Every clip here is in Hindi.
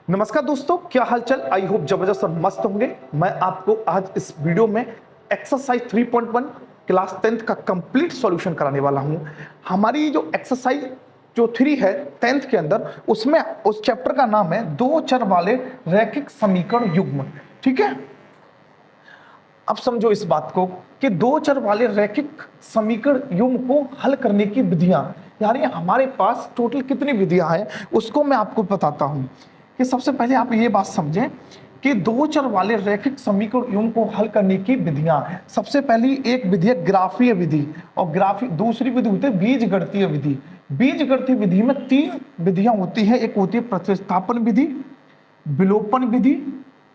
नमस्कार दोस्तों, क्या हालचाल। आई होप जबरदस्त और मस्त होंगे। मैं आपको आज इस वीडियो में एक्सरसाइज 3.1 क्लास 10th का कंप्लीट सॉल्यूशन कराने वाला हूं। हमारी जो एक्सरसाइज जो 3 है 10th के अंदर, उसमें उस चैप्टर का नाम है दो चर वाले रैखिक समीकरण युग्म। ठीक है, अब समझो इस बात को कि दो चर वाले रैखिक समीकरण युग्म को हल करने की विधियां, यानी हमारे पास टोटल कितनी विधियां हैं उसको मैं आपको बताता हूं। कि सबसे पहले आप ये बात समझें कि दो चर वाले रैखिक समीकरण युग्म को हल करने की विधियां, सबसे पहली एक विधि है ग्राफीय विधि, और दूसरी विधि होती है बीजगणितीय विधि। बीजगणितीय विधि में 3 विधियां होती है। एक होती है प्रतिस्थापन विधि, विलोपन विधि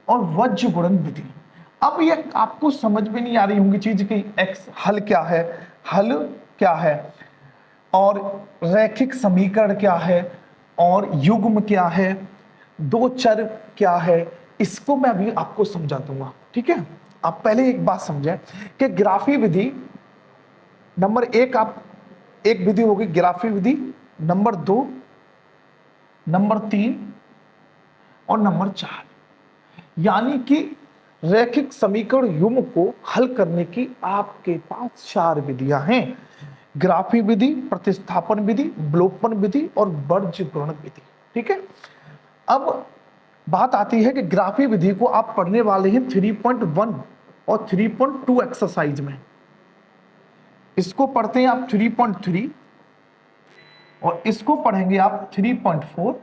और वज्र गुणन विधि। अब ये आपको समझ में नहीं आ रही होंगी चीज कि एक्स हल क्या है, हल क्या है, और रैखिक समीकरण क्या है, और युग्म क्या है, दो चर क्या है, इसको मैं अभी आपको समझा दूंगा। ठीक है, आप पहले एक बात समझें कि ग्राफी विधि नंबर 1, आप एक विधि होगी ग्राफी विधि, नंबर 2, नंबर 3 और नंबर 4, यानी कि रैखिक समीकरण युग्म को हल करने की आपके पास 4 विधियां हैं। ग्राफी विधि, प्रतिस्थापन विधि, विलोपन विधि और वज्र गुणन विधि। ठीक है, अब बात आती है कि ग्राफी विधि को आप पढ़ने वाले हैं 3.1 और 3.2 एक्सरसाइज में। इसको पढ़ते हैं आप 3.3 और इसको पढ़ेंगे आप 3.4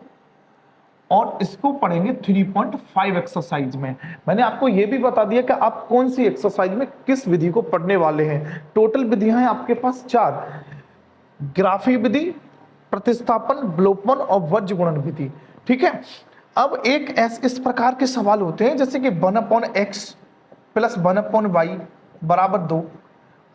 और इसको पढ़ेंगे 3.5 एक्सरसाइज में। मैंने आपको यह भी बता दिया कि आप कौन सी एक्सरसाइज में किस विधि को पढ़ने वाले हैं। टोटल विधियां हैं आपके पास 4, ग्राफी विधि, प्रतिस्थापन, विलोपन और वज्र गुणन विधि। ठीक है, अब एक इस प्रकार के सवाल होते हैं जैसे कि 1/x प्लस 1/y बराबर 2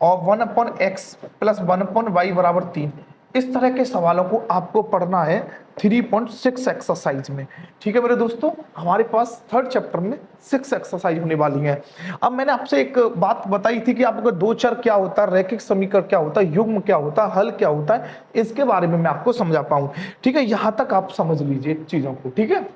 और 1/x प्लस 1/y बराबर 3। इस तरह के सवालों को आपको पढ़ना है 3.6 एक्सरसाइज में। ठीक है मेरे दोस्तों, हमारे पास 3rd चैप्टर में 6 एक्सरसाइज होने वाली हैं। अब मैंने आपसे एक बात बताई थी कि आपको दो चर क्या होता है, रैखिक समीकरण क्या होता है, युग्म क्या होता है, हल क्या होता है, इसके बारे में मैं आपको समझा पाऊं। ठीक है, यहां तक आप समझ लीजिए चीजों को। ठीक है,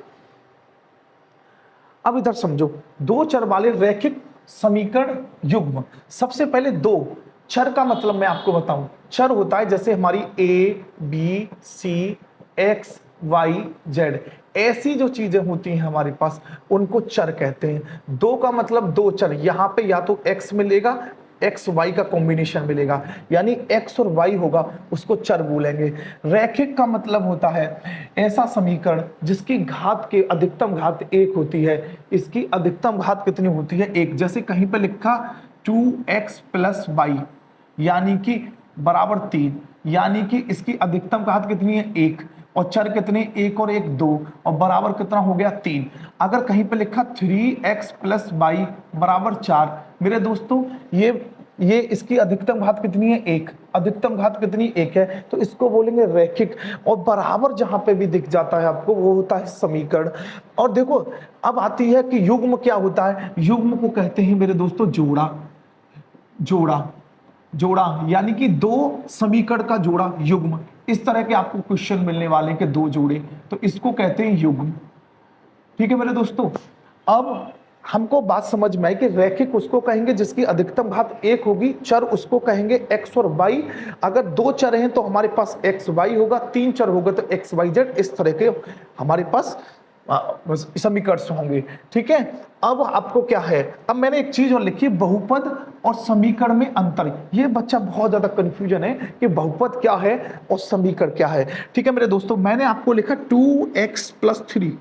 अब इधर समझो दो चर वाले रैखिक समीकरण युग्म। सबसे पहले दो चर का मतलब मैं आपको बताऊं। चर होता है जैसे हमारी ए, बी, सी, एक्स, वाई, जेड, ऐसी जो चीजें होती हैं हमारे पास उनको चर कहते हैं। दो का मतलब दो चर, यहां पे या तो एक्स मिलेगा, एक्स वाई का कॉम्बिनेशन मिलेगा, यानी एक्स और वाई होगा, उसको चर बोलेंगे। रैखिक का मतलब होता है ऐसा समीकरण जिसकी घात के अधिकतम घात 1 होती है। इसकी अधिकतम घात कितनी होती है? 1। जैसे कहीं पे लिखा 2x प्लस वाई यानी कि बराबर 3, यानी कि इसकी अधिकतम घात कितनी है? 1, और चर कितने? 1 और 1 2, और बराबर कितना हो गया? 3। अगर कहीं पे लिखा 3x प्लस वाई बराबर 4, मेरे दोस्तों ये इसकी अधिकतम घात कितनी है? 1। अधिकतम घात कितनी? 1 है, तो इसको बोलेंगे रैखिक। और बराबर जहां पे भी दिख जाता है आपको वो होता है समीकरण। और देखो अब आती है कि युग्म क्या होता है। युग्म को कहते हैं मेरे दोस्तों जोड़ा। जोड़ा यानी कि दो समीकरण का जोड़ा, युग्म। इस तरह के आपको क्वेश्चन मिलने वाले हैं कि दो जोड़े, तो इसको कहते हैं युग्म। ठीक है मेरे दोस्तों, अब हमको बात समझ में आई कि रैखिक उसको कहेंगे जिसकी अधिकतम घात 1 होगी, चर उसको कहेंगे x और y। अगर दो चर हैं तो हमारे पास x y होगा, 3 चर होगा तो x y z। इस तरह के हमारे पास समीकरण होंगे। ठीक है, अब आपको क्या है, अब मैंने एक चीज और लिखी, बहुपद और समीकरण में अंतर। ये बच्चा बहुत ज्यादा कंफ्यूजन है कि बहुपद क्या है और समीकरण क्या है। ठीक है मेरे दोस्तों, मैंने आपको लिखा 2x प्लस 3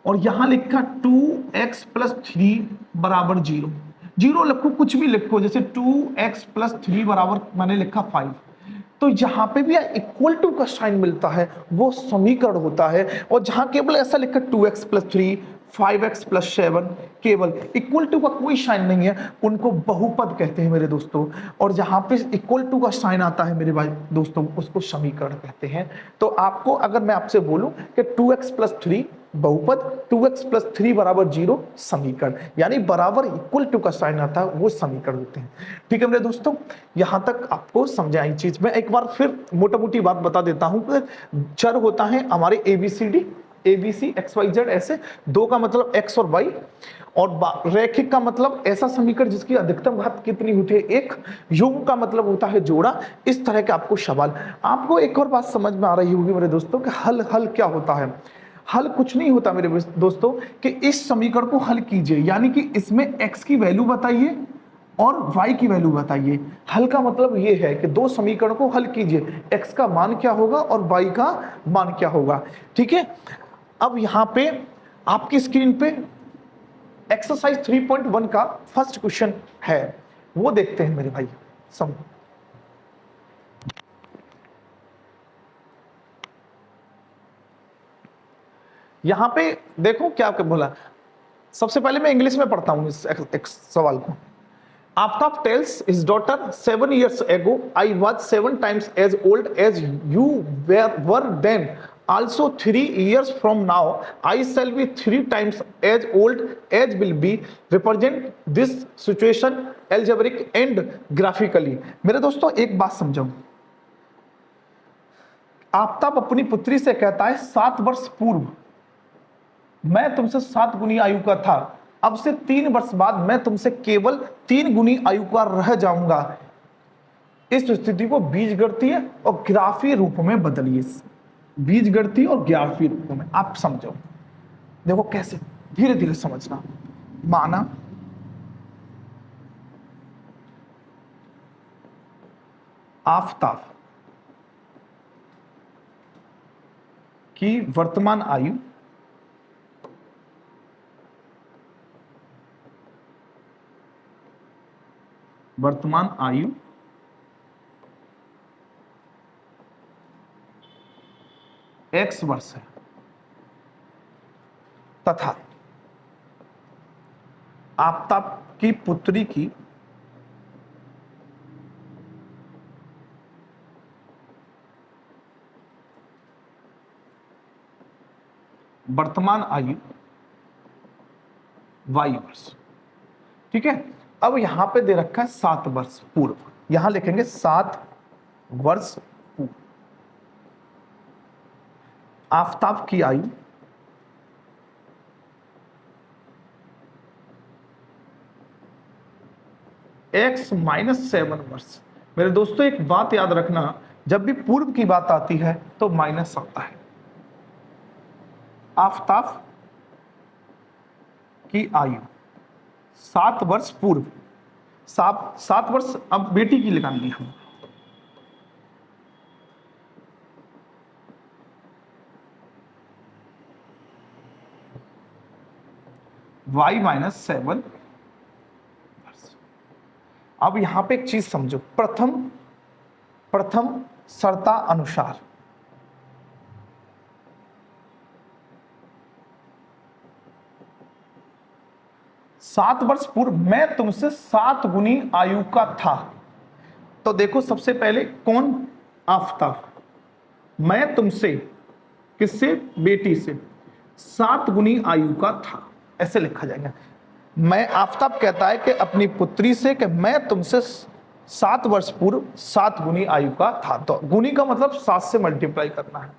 और यहां लिखा 2x प्लस 3 बराबर 0। 0 लिखो, कुछ भी लिखो, जैसे 2x प्लस 3 बराबर मैंने लिखा 5। तो जहां पे भी इक्वल टू का साइन मिलता है वो समीकरण होता है। और जहां केवल ऐसा लिखा 2x प्लस 3, 5x प्लस 7, केवल इक्वल टू का कोई साइन नहीं है, उनको बहुपद कहते हैं मेरे दोस्तों। और जहां पे इक्वल टू का साइन आता है मेरे भाई दोस्तों, उसको समीकरण कहते हैं। तो आपको अगर मैं आपसे बोलूं कि 2x प्लस 3 बहुपद, 2x प्लस 3 बराबर 0 समीकरण, यानी बराबर इक्वल टू का साइन आता है वो समीकरण होते हैं। ठीक है मेरे दोस्तों, यहां तक आपको समझाई चीज। मैं एक बार फिर मोटा मोटी बात बता देता हूं। चर होता है हमारे ABCD, ABC XYZ ऐसे, दो का मतलब x और y, और रैखिक का मतलब ऐसा समीकरण जिसकी अधिकतम घात कितनी होती है, एक। युग्म का मतलब होता है जोड़ा। इस तरह के आपको सवाल। आपको एक और बात समझ में आ रही होगी मेरे दोस्तों कि हल क्या होता है। हल कुछ नहीं होता मेरे दोस्तों कि इस समीकरण को हल कीजिए, यानी कि इसमें x की वैल्यू बताइए और y की वैल्यू बताइए। हल का मतलब ये है कि दो समीकरण को हल कीजिए, x का मान क्या होगा और y का मान क्या होगा। ठीक है, अब यहां पे आपकी स्क्रीन पे एक्सरसाइज 3.1 का फर्स्ट क्वेश्चन है, वो देखते हैं मेरे भाई। समझो, यहां पे देखो क्या बोला। सबसे पहले मैं इंग्लिश में पढ़ता हूं इस सवाल को। Aftab tells his daughter, 7 years ago, I was 7 times as old as you were then. Also 3 years from now, I shall be 3 times as old as will be. Represent this situation algebraic and graphically. मेरे दोस्तों एक बात समझो। आफ्ताब अपनी पुत्री से कहता है 7 वर्ष पूर्व मैं तुमसे 7 गुनी आयु का था, अब से 3 वर्ष बाद मैं तुमसे केवल 3 गुनी आयु का रह जाऊंगा। इस स्थिति को बीजगणितीय और ग्राफीय रूप में बदलिए। बीजगणितीय और ग्राफीय रूप में आप समझो। देखो कैसे, धीरे धीरे समझना। माना आफ्ताब की वर्तमान आयु x वर्ष है, तथा आफ्ताब की पुत्री की वर्तमान आयु y वर्ष। ठीक है, अब यहां पे दे रखा है 7 वर्ष पूर्व, यहां लिखेंगे 7 वर्ष पूर्व। आफ्ताब की आयु x माइनस 7 वर्ष। मेरे दोस्तों एक बात याद रखना, जब भी पूर्व की बात आती है तो माइनस आता है। आफ्ताब की आयु 7 वर्ष पूर्व, 7 वर्ष अब बेटी की लगाएंगे हम। y minus 7। अब यहां पे एक चीज समझो, प्रथम शर्ता अनुसार सात वर्ष पूर्व मैं तुमसे 7 गुनी आयु का था। तो देखो सबसे पहले कौन, आफ्ताब, मैं तुमसे, किससे, बेटी से 7 गुनी आयु का था, ऐसे लिखा जाएगा। मैं, आफ्ताब कहता है कि अपनी पुत्री से कि मैं तुमसे 7 वर्ष पूर्व 7 गुनी आयु का था। तो गुनी का मतलब 7 से मल्टीप्लाई करना है।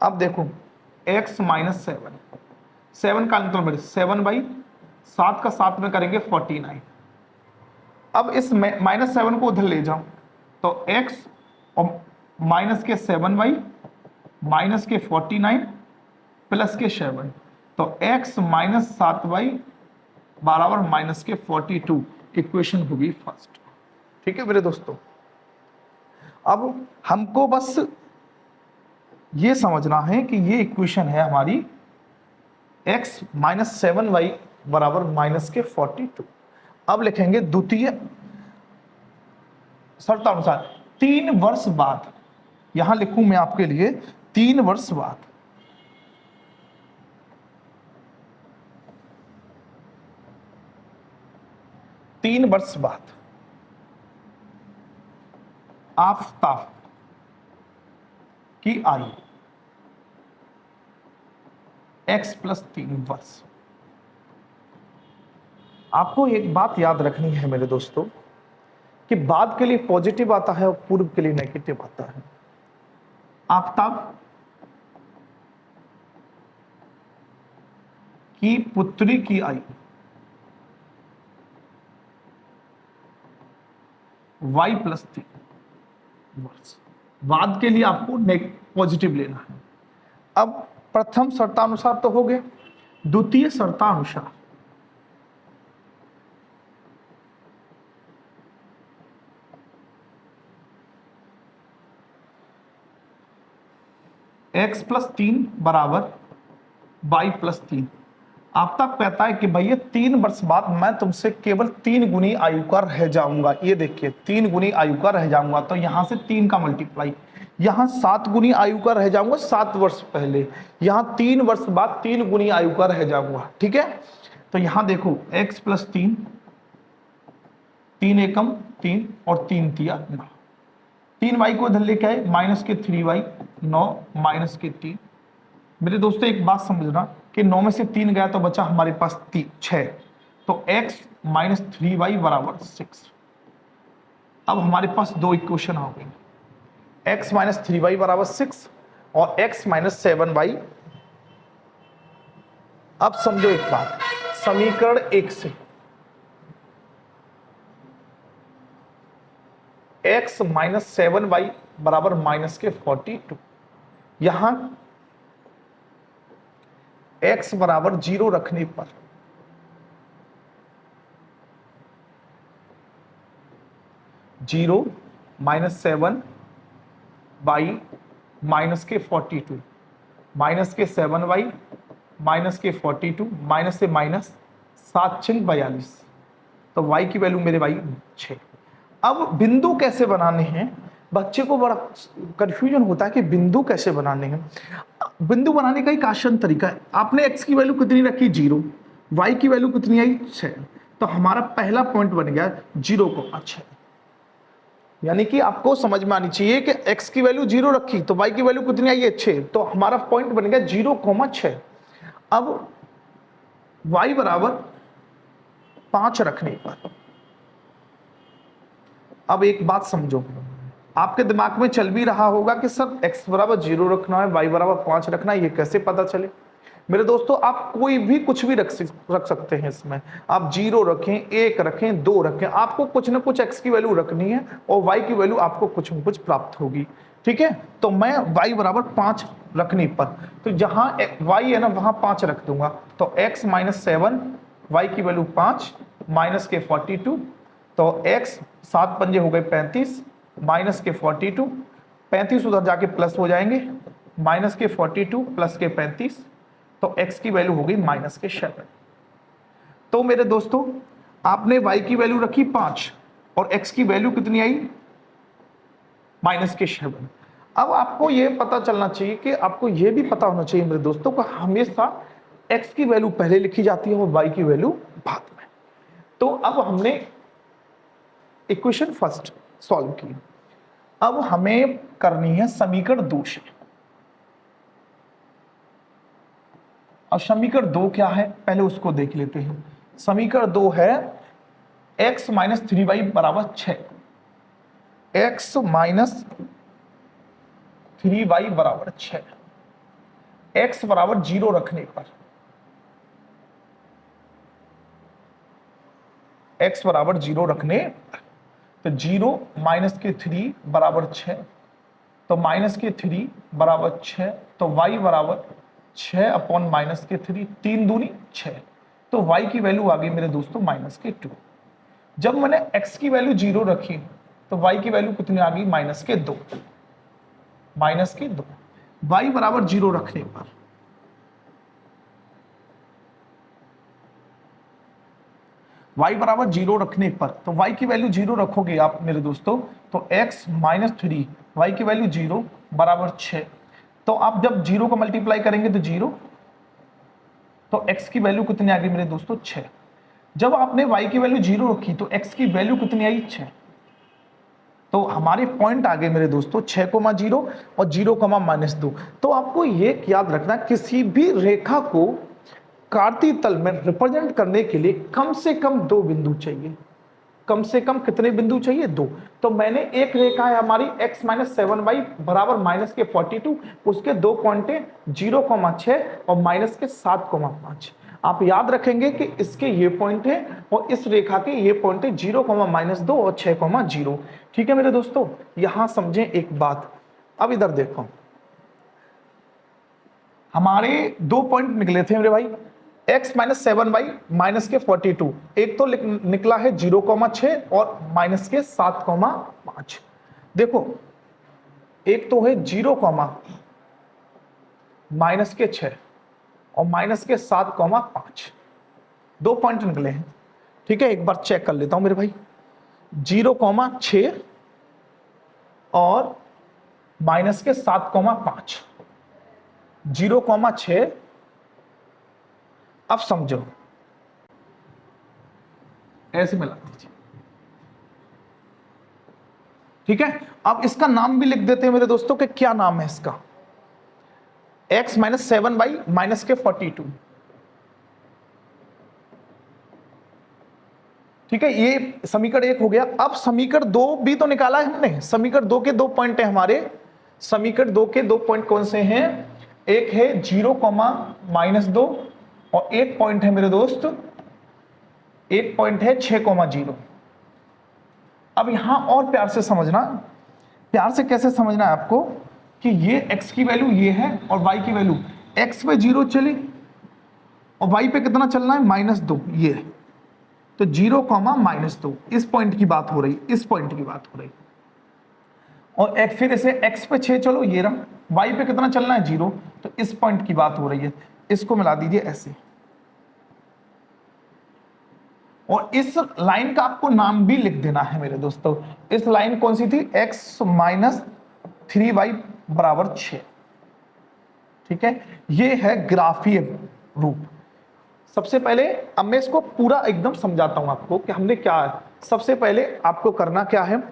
अब देखो x माइनस 7 का अंतर मेरे 7 बाई 7 का 7 में करेंगे 49। अब इस माइनस 7 को उधर ले जाओ तो x और माइनस के 7 बाई माइनस के 49 प्लस के 7, तो x माइनस 7 बाई बराबर माइनस के 42 इक्वेशन होगी फर्स्ट। ठीक है मेरे दोस्तों, अब हमको बस ये समझना है कि ये इक्वेशन है हमारी x माइनस 7y बराबर माइनस के 42। अब लिखेंगे द्वितीय शर्तानुसार 3 वर्ष बाद, यहां लिखूं मैं आपके लिए 3 वर्ष बाद, आफ्ताब की आयु x प्लस 3 वर्ष। आपको एक बात याद रखनी है मेरे दोस्तों कि बाद के लिए पॉजिटिव आता है और पूर्व के लिए नेगेटिव आता है। आफ्ताब की पुत्री की आयु y + 3 वर्ष। वाद के लिए आपको पॉजिटिव लेना है। अब प्रथम शर्तानुसार तो हो गया, द्वितीय शर्तानुसार x + 3 = y + 3। आप तक कहता है कि भैया 3 वर्ष बाद मैं तुमसे केवल 3 गुनी आयु का रह जाऊंगा। ये देखिए 3 गुनी आयु का रह जाऊंगा, तो यहां से 3 का मल्टीप्लाई, यहां 7 गुनी आयु का रह जाऊंगा 7 वर्ष पहले, यहां 3 वर्ष बाद 3 गुनी आयु का रह जाऊंगा। ठीक है, तो यहां देखो x + 3, 3 एकम 3 और 3 तिया 9, 3y को इधर लेके आए -3y 9 -3। मेरे दोस्तों एक बात समझना कि 9 में से 3 गया तो बचा हमारे पास 6, तो x - 3y = 6। अब हमारे पास दो इक्वेशन आ गई, x - 3y = 6 और x - 7y। अब समझो एक बात, समीकरण 1 से x - 7y = -42। यहां x = 0 रखने पर -7y -42 -7y -42 माइनस से माइनस 7 × 42, तो y की वैल्यू मेरे भाई 6। अब बिंदु कैसे बनाने हैं, बच्चे को बड़ा कंफ्यूजन होता है कि बिंदु कैसे बनाने हैं। बिंदु बनाने का एक आसान तरीका है, आपने x की वैल्यू कितनी रखी 0, y की वैल्यू कितनी आई 6, तो हमारा पहला पॉइंट बन गया 0,6। यानी कि आपको समझ में आनी चाहिए कि x की वैल्यू 0 रखी तो y की वैल्यू कितनी आई है 6, तो हमारा पॉइंट बन गया 0,6। अब y = 5 रखने पर, अब एक बात समझो, आपके दिमाग में चल भी रहा होगा कि सर x = 0 रखना है, y = 5 रखना है, ये कैसे पता चले। मेरे दोस्तों आप कोई भी कुछ भी रख सकते हैं इसमें, आप 0 रखें, 1 रखें, 2 रखें, आपको कुछ ना कुछ x की वैल्यू रखनी है और y की वैल्यू आपको कुछ न कुछ प्राप्त होगी। ठीक है, तो मैं y = 5 रखने पर, तो जहां y है ना वहां 5 रख दूंगा, तो x - 7 y की वैल्यू 5 -42, तो x 7 पंजे हो गए 35 -42, 35 उधर जाके प्लस हो जाएंगे, -42 + 35, तो x की वैल्यू हो गई -7। तो मेरे दोस्तों आपने y की वैल्यू रखी 5 और x की वैल्यू कितनी आई -7। अब आपको ये पता चलना चाहिए कि आपको ये भी पता होना चाहिए मेरे दोस्तों को हमेशा x की वैल्यू पहले लिखी जाती है और y की वैल्यू बाद में। तो अब हमने इक्वेशन फर्स्ट सॉल्व की, अब हमें करनी है समीकरण 2 से। अब समीकरण 2 क्या है पहले उसको देख लेते हैं। समीकरण 2 है x - 3y = 6, x - 3y = 6, x = 0 रखने पर, x = 0 रखने पर, तो 0 - 3 = 6, तो -3 = 6, तो y = 6 अपॉन -3, 3 दूनी 6, तो y की वैल्यू आ गई मेरे दोस्तों -2। जब मैंने x की वैल्यू 0 रखी तो y की वैल्यू कितनी आ गई -2, -2। y = 0 रखने पर y = 0 रखने पर, तो y की वैल्यू 0 रखोगे आप मेरे दोस्तों, तो x - 3 y की वैल्यू 0 = 6, तो आप जब 0 को मल्टीप्लाई करेंगे तो 0, तो x की वैल्यू कितनी आ गई मेरे दोस्तों 6। जब आपने y की वैल्यू 0 रखी तो x की वैल्यू कितनी आई 6, तो हमारे पॉइंट आ गए मेरे दोस्तों 6,0 और 0,-2। तो आपको ये याद रखना किसी भी रेखा को कार्तीय तल में रिप्रेजेंट करने के लिए कम से कम 2 बिंदु चाहिए। कम से कम कितने बिंदु चाहिए 2। तो मैंने एक रेखा है हमारी x - 7y = -42, उसके 2 पॉइंट 0,6 और -7,5। आप याद रखेंगे कि इसके ये पॉइंट है और इस रेखा के ये पॉइंट है 0, -2 और 6,0। ठीक है मेरे दोस्तों, यहां समझें एक बात। अब इधर देखो, हमारे दो पॉइंट निकले थे मेरे भाई, x - 7y -42। एक तो निकला है 0,6 और माइनस के 7,5। देखो एक तो है 0, -6 और -7,5। दो पॉइंट निकले हैं। ठीक है, एक बार चेक कर लेता हूं मेरे भाई। 0,6 और -7,5। 0,6। अब समझो, ऐसे मिला दीजिए। ठीक है, अब इसका नाम भी लिख देते हैं मेरे दोस्तों कि क्या नाम है इसका, x - 7y -42। ठीक है, ये समीकरण 1 हो गया। अब समीकरण 2 भी तो निकाला है हमने। समीकरण 2 के दो पॉइंट है हमारे। समीकरण 2 के दो पॉइंट कौन से हैं? एक है 0, -2 और एक पॉइंट है मेरे दोस्त, एक पॉइंट है 6,0। अब यहां और प्यार से समझना। प्यार से कैसे समझना है आपको कि ये x की वैल्यू ये है और y की वैल्यू, x पे 0 चले और y पे कितना चलना है, -2। ये तो 0, -2 इस पॉइंट की बात हो रही, इस पॉइंट की बात हो रही। और एक फिर इसे x पे 6 चलो, ये रहा। y पे कितना चलना है, 0, तो इस पॉइंट की बात हो रही है। इसको मिला दीजिए ऐसे। और इस लाइन का आपको नाम भी लिख देना है मेरे दोस्तों। इस लाइन कौन सी थी, x - 3y = 6। ठीक है, ये है ग्राफीय रूप। सबसे पहले अब मैं इसको पूरा एकदम समझाता हूं आपको कि हमने क्या है। सबसे पहले आपको करना क्या है,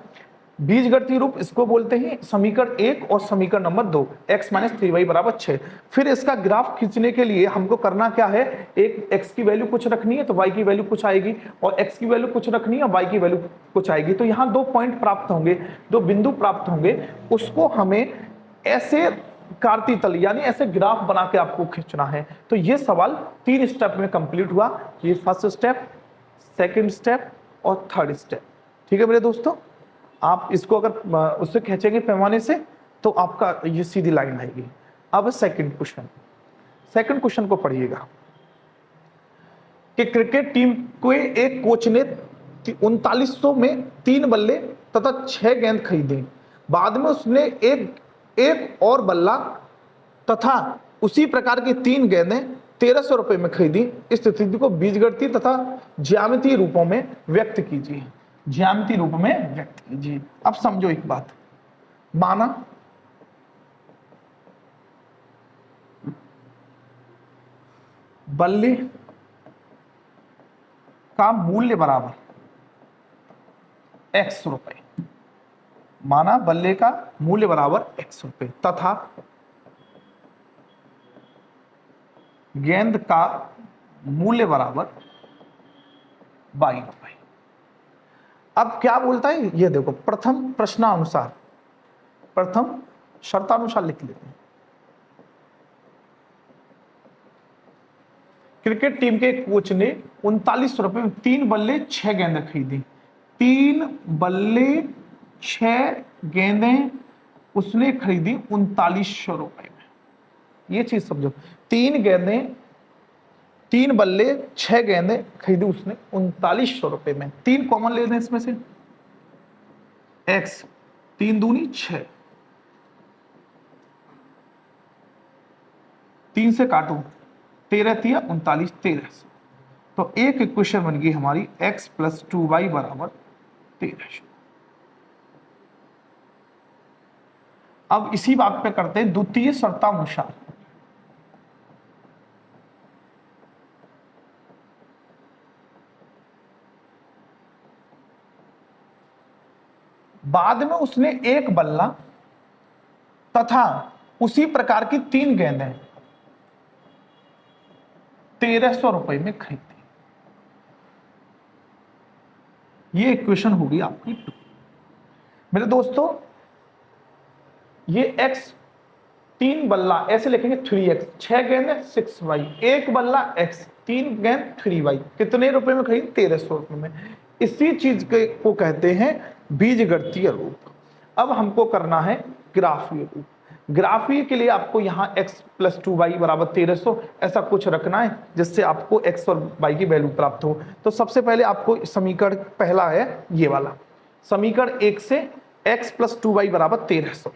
बीजगणितीय रूप इसको बोलते हैं समीकरण 1 और समीकरण नंबर 2, x - 3y = 6। फिर इसका ग्राफ खींचने के लिए हमको करना क्या है, एक x की वैल्यू कुछ रखनी है तो y की वैल्यू कुछ आएगी, और x की वैल्यू कुछ रखनी है y की वैल्यू कुछ आएगी। तो यहाँ दो पॉइंट प्राप्त होंगे, दो बिंदु प्राप्त होंगे। उसको हमें ऐसे कार्तीय तल यानी ऐसे ग्राफ बना के आपको खींचना है। तो ये सवाल 3 स्टेप में कंप्लीट हुआ। ये फर्स्ट स्टेप, सेकंड स्टेप और थर्ड स्टेप। ठीक है मेरे दोस्तों, आप इसको अगर उससे खींचेंगे पैमाने से तो आपका ये सीधी लाइन आएगी। अब सेकंड क्वेश्चन, सेकंड क्वेश्चन को पढ़िएगा कि क्रिकेट टीम को एक कोच ने 3900 में 3 बल्ले तथा 6 गेंद खरीदी। बाद में उसने एक और बल्ला तथा उसी प्रकार की 3 गेंदें 1300 रुपए में खरीदी। इस स्थिति को बीजगणितीय तथा ज्यामितीय रूपों में व्यक्त कीजिए। ज्यामितीय रूप में व्यक्त कीजिए। अब समझो एक बात, माना बल्ले का मूल्य बराबर x रुपए, माना बल्ले का मूल्य बराबर x रुपए तथा गेंद का मूल्य बराबर y रुपए। अब क्या बोलता है ये देखो, प्रथम प्रश्नानुसार, प्रथम शर्तानुसार लिख लेते हैं। क्रिकेट टीम के कोच ने 3900 रुपए में 3 बल्ले 6 गेंदें खरीदी। 3 बल्ले 6 गेंदें उसने खरीदी 3900 रुपए में। ये चीज समझो, 3 गेंदें, 3 बल्ले 6 गेंदें खरीदी उसने 3900 रुपए में। 3 कॉमन ले लें इसमें से, x 3 दूनी 6, 3 से काटो 13 तिया 39, 1300। तो एक इक्वेशन बन गई हमारी x + 2y = 1300। अब इसी बात पे करते हैं द्वितीय शर्तानुसार। बाद में उसने एक बल्ला तथा उसी प्रकार की 3 गेंदें 1300 रुपए में खरीदी। ये इक्वेशन होगी आपकी 2। मेरे दोस्तों ये x 3 बल्ला ऐसे लिखेंगे 3x, 6 गेंदें 6y, एक बल्ला x, 3 गेंद 3y कितने रुपए में खरीद? 1300 रुपए में। इसी चीज को कहते हैं बीजगणितीय रूप। अब हमको करना है ग्राफीय रूप। ग्राफीय के लिए आपको यहाँ x + 2y = 1300 ऐसा कुछ रखना है जिससे आपको x और y की वैल्यू प्राप्त हो। तो सबसे पहले आपको समीकरण पहला है ये वाला, समीकरण 1 से x + 2y = 1300,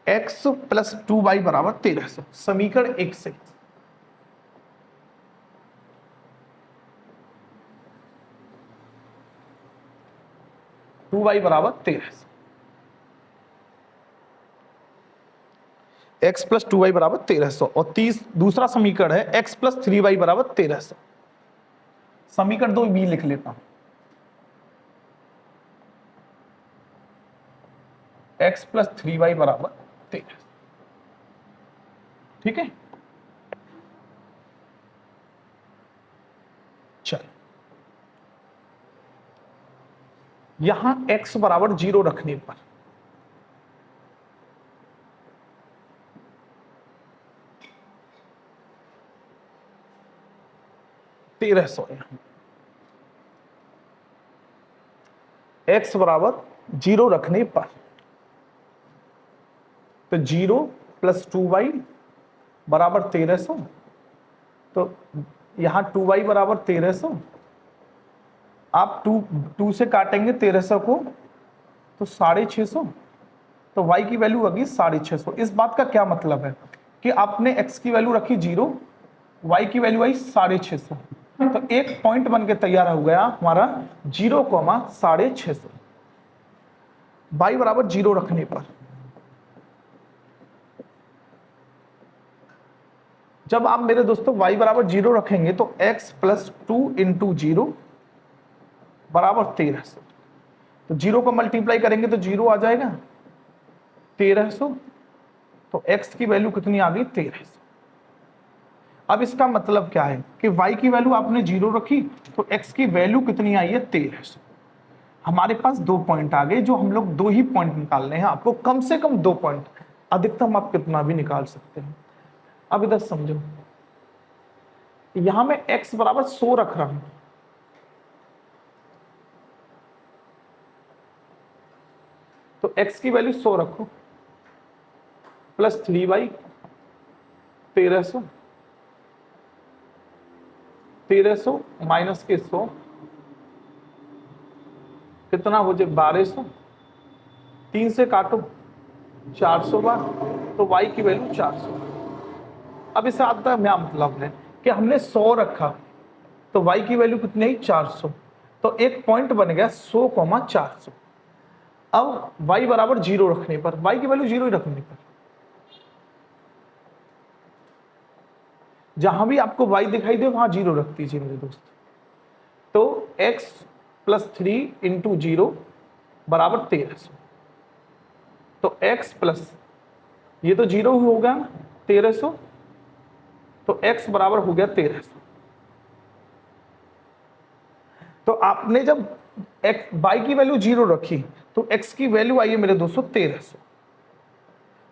x + 2y = 1300, समीकरण 1 से। टू वाई बराबर 1300, x + 2y = 1300 और दूसरा समीकरण है x + 3y = 1300। समीकरण 2 भी लिख लेता हूं, x + 3y = 1300। ठीक है, चल यहां x = 0 रखने पर $1300, x = 0 रखने पर तो 0 + 2y = 1300, तो यहां 2y = 1300, आप 2 से काटेंगे 1300 को तो 650, तो y की वैल्यू होगी 650। इस बात का क्या मतलब है कि आपने x की वैल्यू रखी 0, y की वैल्यू आई 650, तो एक पॉइंट बन के तैयार हो गया हमारा 0,650। y = 0 रखने पर जब आप मेरे दोस्तों y = 0 रखेंगे तो x + 2 × 0 = 1300, तो 0 को मल्टीप्लाई करेंगे तो 0 आ जाएगा 1300, तो x की वैल्यू कितनी आ गई? 1300। अब इसका मतलब क्या है कि y की वैल्यू आपने 0 रखी तो x की वैल्यू कितनी आई है? 1300। हमारे पास 2 पॉइंट आ गए, जो हम लोग 2 ही पॉइंट निकालने हैं। आपको कम से कम 2 पॉइंट, अधिकतम आप कितना भी निकाल सकते हैं। अब इधर समझो, यहां मैं x = 100 रख रहा हूं, तो x की वैल्यू 100 रखो, प्लस 3y 1300, 1300 माइनस के 100 कितना हो जाए? 1200, 3 से काटो 400 बार, तो y की वैल्यू 400। अब इसे आता है क्या मतलब है कि हमने 100 रखा तो y की वैल्यू कितनी आई? 400, तो एक पॉइंट बन गया 100,400। अब y = 0 रखने पर, y की वैल्यू 0 ही रखने पर, जहां भी आपको y दिखाई दे वहां 0 रख दीजिए मेरे दोस्त। तो x + 3 × 0 = 1300, तो x प्लस ये तो 0 हो गया ना 1300, तो x बराबर हो गया 1300। तो आपने जब y की वैल्यू 0 रखी तो x की वैल्यू आई है मेरे दोस्तों 1300।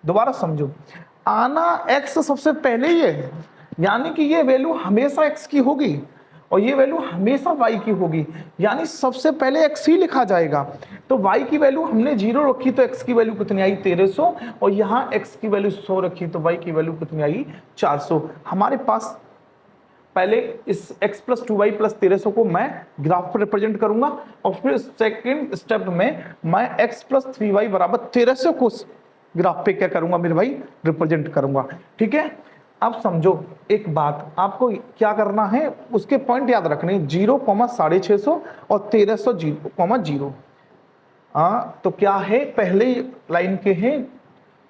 दोबारा समझो, आना x सबसे पहले ही है, यानी कि ये वैल्यू हमेशा x की होगी और ये वैल्यू हमेशा y की होगी, यानी सबसे पहले x ही लिखा जाएगा। तो y की वैल्यू हमने 0 रखी तो x की वैल्यू कितनी आई? 1300, और यहाँ x की वैल्यू 100 रखी तो y की वैल्यू कितनी आई? 400। हमारे पास पहले इस x + 2y + 1300 को मैं ग्राफ पर रिप्रेजेंट करूंगा और फिर सेकेंड स्टेप में मैं x + 3y = 1300 को ग्राफ पे क्या करूंगा मेरे भाई? रिप्रेजेंट करूंगा। ठीक है, अब समझो एक बात, आपको क्या करना है उसके पॉइंट याद रखने, 0,650 और 1300,0। तो क्या है, पहले लाइन के हैं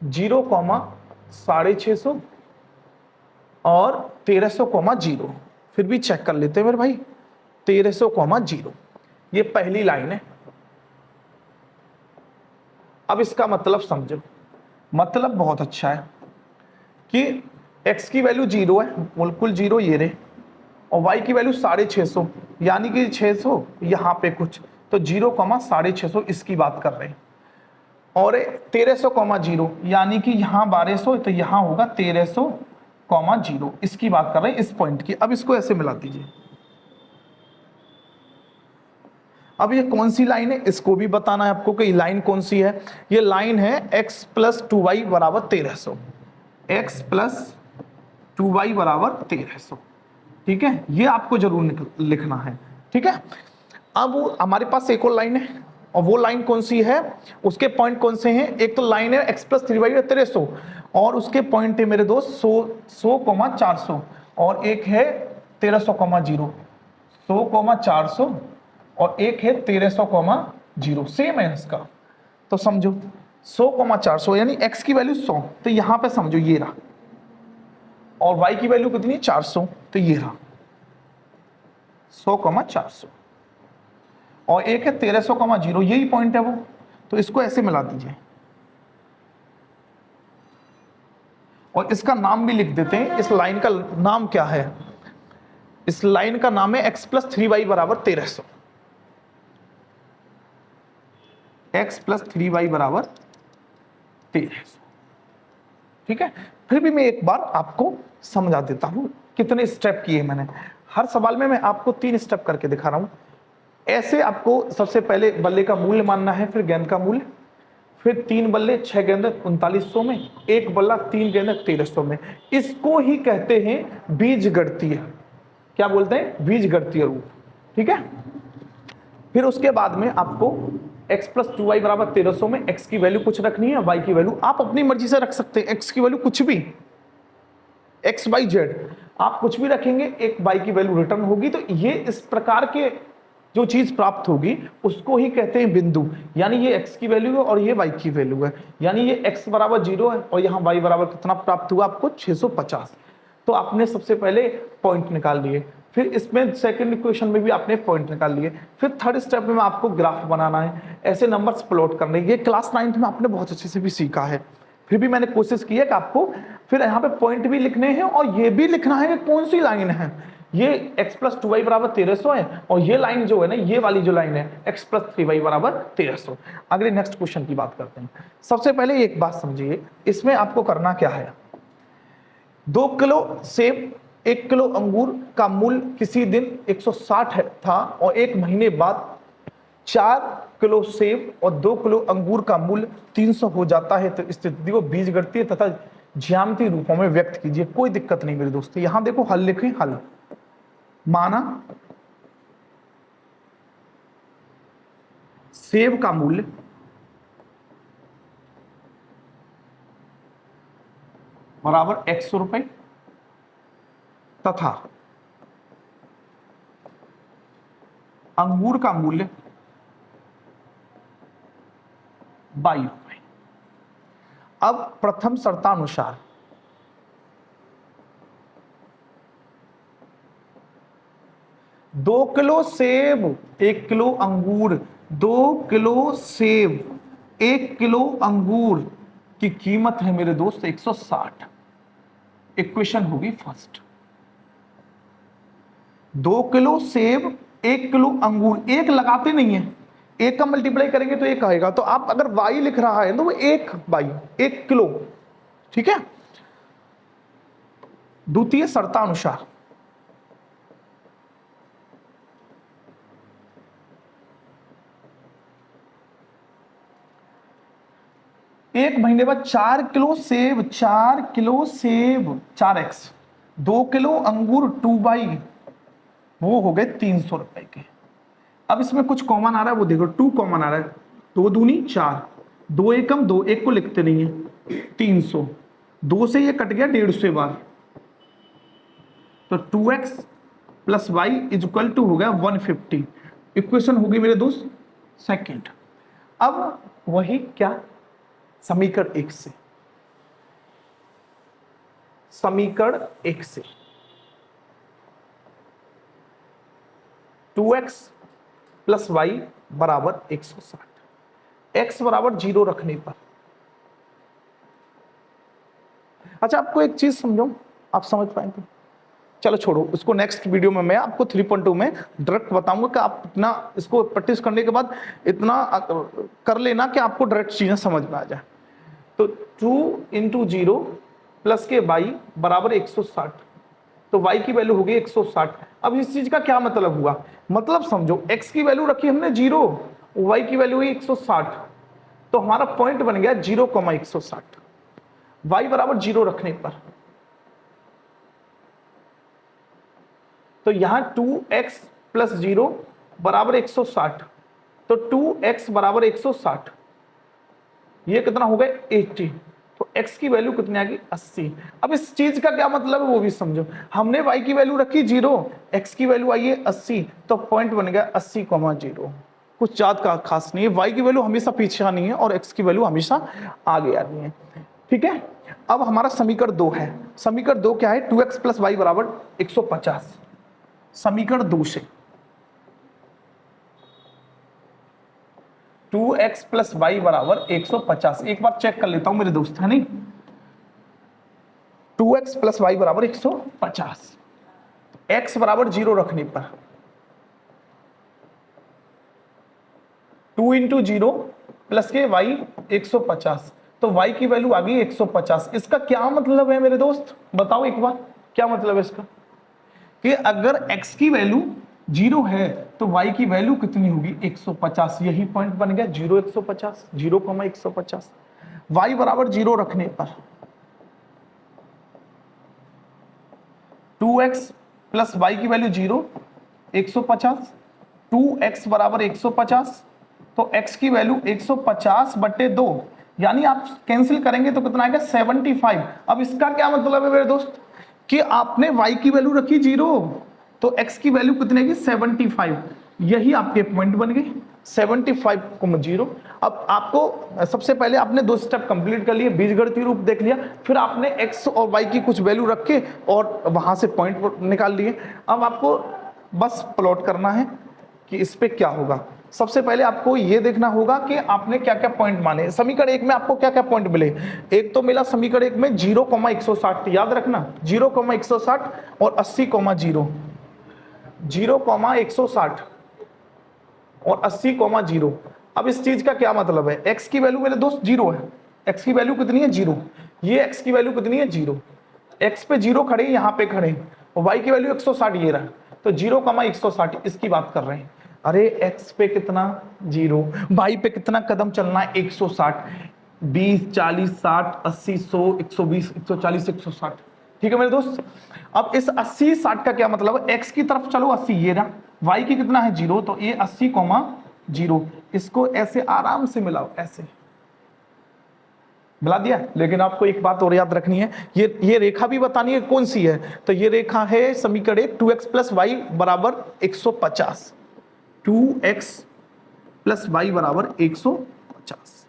0,650 और 1300,0। फिर भी चेक कर लेते हैं मेरे भाई, 1300,0, ये पहली लाइन है। अब इसका मतलब समझो, मतलब बहुत अच्छा है कि x की वैल्यू 0 है, बिल्कुल 0 ये रहे, और y की वैल्यू 650, यानी कि 600 यहाँ पे कुछ, तो 0,650 इसकी बात कर रहे हैं। और 1300,0 यानी कि यहाँ 1200, तो यहाँ होगा 1300 कॉमा 0, इसकी बात कर रहे हैं, इस पॉइंट की। अब इसको ऐसे मिला दीजिए। अब ये कौन सी लाइन है इसको भी बताना है आपको कि लाइन कौन सी है। ये लाइन है x प्लस 2y बराबर 1300, x प्लस 2y बराबर 1300, ठीक है, ये आपको जरूर लिखना है, ठीक है। अब हमारे पास एक और लाइन है, और वो लाइन कौन सी है, उसके पॉइंट कौन से हैं। एक तो लाइन है x प्लस 3y 1300, और उसके पॉइंट है मेरे दोस्त 100,400, और एक है 1300,0, 100,400, और एक है 1300,0, सेम है इसका। तो समझो 100,400 यानी x की वैल्यू 100, तो यहां पे समझो ये रहा, और y की वैल्यू कितनी 400, तो ये रहा 100,400, और एक है 1300,0, यही पॉइंट है वो। तो इसको ऐसे मिला दीजिए, और इसका नाम भी लिख देते हैं। इस लाइन का नाम क्या है, इस लाइन का नाम है x प्लस 3y बराबर 1300, x प्लस 3y बराबर 1300, ठीक है। फिर भी मैं एक बार आपको समझा देता हूं कितने स्टेप किए मैंने। हर सवाल में मैं आपको 3 स्टेप करके दिखा रहा हूं। ऐसे आपको सबसे पहले बल्ले का मूल्य मानना है, फिर गेंद का मूल्य, फिर 3 बल्ले 6 गेंद 3900 में, 1 बल्ला 3 गेंद 1300 में। इसको ही कहते हैं बीजगणितीय, क्या बोलते हैं, बीजगणितीय रूप, ठीक है। फिर उसके बाद में आपको x प्लस 2y बराबर 1300 में x की वैल्यू कुछ रखनी है, y की वैल्यू आप अपनी मर्जी से रख सकते हैं। x की वैल्यू कुछ भी, x y z आप कुछ भी रखेंगे, एक y की वैल्यू रिटर्न होगी। तो ये इस प्रकार के जो चीज प्राप्त होगी उसको ही कहते हैं बिंदु। यानी ये x की वैल्यू है और ये y की वैल्यू है, यानी ये x बराबर 0 है और यहाँ y बराबर कितना प्राप्त हुआ आपको 650। तो आपने सबसे पहले पॉइंट निकाल लिए, फिर इसमें सेकंड इक्वेशन में भी आपने पॉइंट निकाल लिए, फिर थर्ड स्टेप में आपको ग्राफ बनाना है, ऐसे नंबर्स प्लॉट करने। ये क्लास 9th में आपने बहुत अच्छे से भी सीखा है। फिर भी मैंने कोशिश की है कि आपको फिर यहाँ पे पॉइंट भी लिखने हैं और ये भी लिखना है कि कौन सी लाइन है। ये x प्लस 2y बराबर 1300 है, और ये लाइन जो है ना, ये वाली जो लाइन है x प्लस 3y बराबर 1300। अगले नेक्स्ट क्वेश्चन की बात करते हैं। सबसे पहले एक बात समझिए, इसमें आपको करना क्या है। 2 किलो सेब 1 किलो अंगूर का मूल्य किसी दिन 160 था और 1 महीने बाद 4 किलो सेब और 2 किलो अंगूर का मूल्य 300 हो जाता है। तो स्थिति को बीजगणितीय तथा ज्यामितीय रूपों में व्यक्त कीजिए। कोई दिक्कत नहीं मेरे दोस्तों, यहां देखो हल लिखें। हल माना सेब का मूल्य बराबर 100 रुपए तथा अंगूर का मूल्य 22 रुपए। अब प्रथम शर्तानुसार दो किलो सेब 1 किलो अंगूर, 2 किलो सेब 1 किलो अंगूर की कीमत है मेरे दोस्त 160। इक्वेशन होगी फर्स्ट। 2 किलो सेब 1 किलो अंगूर, एक लगाते नहीं है, एक का मल्टीप्लाई करेंगे तो एक आएगा। तो आप अगर y लिख रहा है तो वो 1 बाई 1 किलो, ठीक है। द्वितीय शर्तानुसार एक महीने बाद 4 किलो सेब 4x, 2 किलो अंगूर 2 वो हो गए 300 रुपए के। अब इसमें कुछ कॉमन आ रहा है, वो देखो 2 कॉमन आ रहा है, 2 दूनी 4, 2 एकम 2, एक को लिखते नहीं है, 300, 2 से ये कट गया 150 बार, तो 2x plus y is equal to हो गया 150। इक्वेशन होगी मेरे दोस्त सेकंड। अब वही क्या, समीकरण 1 से, समीकरण 1 से 2x प्लस वाई बराबर 160, x बराबर 0 रखने पर। अच्छा आपको एक चीज समझो, आप समझ पाएंगे, चलो छोड़ो उसको, नेक्स्ट वीडियो में मैं आपको 3.2 में डायरेक्ट बताऊंगा कि आप इतना इसको प्रैक्टिस करने के बाद इतना कर लेना कि आपको डायरेक्ट चीजें समझ में आ जाए। तो 2 × 0 प्लस के वाई बराबर 160, तो y की वैल्यू होगी 160। अब इस चीज का क्या मतलब हुआ, मतलब समझो x की वैल्यू रखी हमने 0, y की वैल्यू हुई 160, तो हमारा पॉइंट बन गया 0,160, y बराबर 0 रखने पर। तो यहां 2x प्लस 0 बराबर 160, तो 2x बराबर 160, ये कितना हो गया 80, तो x की वैल्यू कितनी आ गई 80। अब इस चीज का क्या मतलब है वो भी समझो, हमने y की वैल्यू रखी 0, x की वैल्यू आई है 80, तो पॉइंट बन गया 80,0। कुछ याद का खास नहीं है, y की वैल्यू हमेशा पीछे आनी है और x की वैल्यू हमेशा आगे आनी है, ठीक है। अब हमारा समीकरण 2 है, समीकरण 2 क्या है, 2x प्लस वाई बराबर 150। समीकरण 2 से 2x प्लस वाई बराबर 150, एक बार चेक कर लेता हूं मेरे दोस्त, है नहीं, 2x प्लस वाई बराबर 150, x बराबर 0 रखने पर 2 इंटू 0 प्लस के y 150, तो y की वैल्यू आ गई 150। इसका क्या मतलब है मेरे दोस्त, बताओ एक बार, क्या मतलब है इसका, कि अगर x की वैल्यू 0 है तो y की वैल्यू कितनी होगी 150, यही पॉइंट बन गया 0,150, 0,150। y बराबर 0 रखने पर 2x प्लस वाई की वैल्यू 0, 150, 2x बराबर 150, तो x की वैल्यू 150/2, यानी आप कैंसिल करेंगे तो कितना आएगा 75। अब इसका क्या मतलब है मेरे दोस्त, कि आपने y की वैल्यू रखी 0, तो x की वैल्यू कितनी आएगी 75, यही आपके पॉइंट बन गए 75,0। अब आपको सबसे पहले आपने 2 स्टेप कंप्लीट कर लिए, बीजगणितीय रूप देख लिया, फिर आपने x और y की कुछ वैल्यू रख के और वहां से पॉइंट निकाल लिए। अब आपको बस प्लॉट करना है कि इस पे क्या होगा। सबसे पहले आपको ये देखना होगा कि आपने क्या क्या पॉइंट माने, समीकरण 1 में आपको क्या क्या पॉइंट मिले। एक तो मिला समीकरण 1 में 0,160, याद रखना 0,160 और 80,0, 0,160 और 80,0। अब इस चीज का क्या मतलब है, x की वैल्यू मेरे दोस्त 0 है, x की वैल्यू कितनी है 0, ये x की वैल्यू कितनी है 0, x पे 0 खड़े, यहाँ पे खड़े, और y की वैल्यू 160 ये रहा, तो 0,160 इसकी बात कर रहे हैं। अरे x पे कितना 0, y पे कितना कदम चलना है 160, 20, 40, 60, 80, 100, 120, 140, 160, ठीक है मेरे दोस्त। अब इस 80, 60 का क्या मतलब है, x की तरफ चलो 80 ये रहा, y की कितना है 0, तो ये 80,0, इसको ऐसे आराम से मिलाओ, ऐसे मिला दिया। लेकिन आपको एक बात और याद रखनी है, ये रेखा भी बतानी है कौन सी है, तो ये रेखा है समीकरण 2x प्लस वाई बराबर 150, 2x प्लस वाई बराबर 150,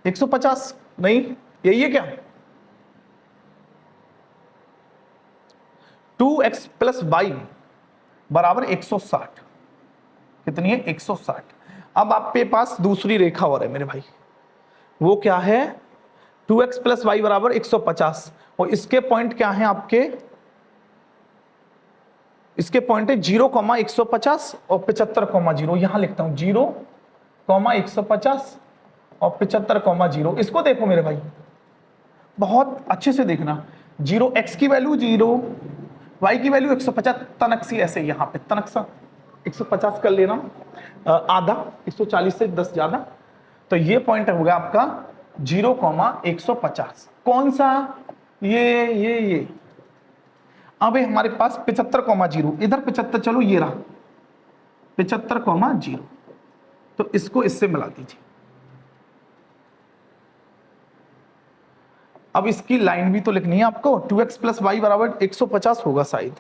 150 नहीं, यही है क्या, 2x प्लस वाई बराबर 160, कितनी है 160। अब आपके पास दूसरी रेखा और है मेरे भाई, वो क्या है 2x प्लस वाई बराबर 150, और इसके पॉइंट क्या है आपके, इसके पॉइंट है 0,150 और 75,0, यहां लिखता हूं 0,150 और 75,0। इसको देखो मेरे भाई, बहुत अच्छे से देखना, 0 x की वैल्यू 0, y की वैल्यू 150, तनक सी ऐसे यहां पे तनक सा 150 कर लेना, आधा 140 से 10 ज्यादा, तो ये पॉइंट हो गया आपका 0,150। कौन सा, ये अब हमारे पास 75,0, इधर 75 चलो, ये रहा 75,0, तो इसको इससे मिला दीजिए। अब इसकी लाइन भी तो लिखनी है आपको, 2x प्लस वाई बराबर 150 होगा शायद,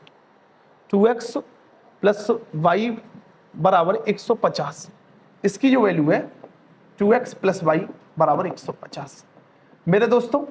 2x प्लस वाई बराबर 150, इसकी जो वैल्यू है 2x प्लस वाई बराबर 150। मेरे दोस्तों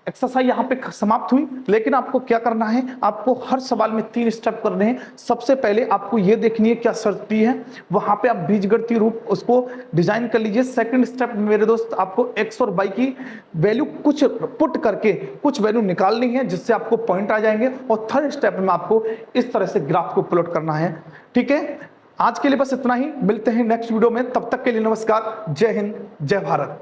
एक्सरसाइज यहाँ पे समाप्त हुई, लेकिन आपको क्या करना है, आपको हर सवाल में 3 स्टेप करने हैं। सबसे पहले आपको ये देखनी है क्या शर्त दी है, वहां पे आप बीजगणितीय रूप उसको डिजाइन कर लीजिए। सेकंड स्टेप मेरे दोस्त, आपको x और y की वैल्यू कुछ पुट करके कुछ वैल्यू निकालनी है, जिससे आपको पॉइंट आ जाएंगे। और थर्ड स्टेप में आपको इस तरह से ग्राफ को प्लॉट करना है, ठीक है। आज के लिए बस इतना ही, मिलते हैं नेक्स्ट वीडियो में, तब तक के लिए नमस्कार, जय हिंद, जय भारत।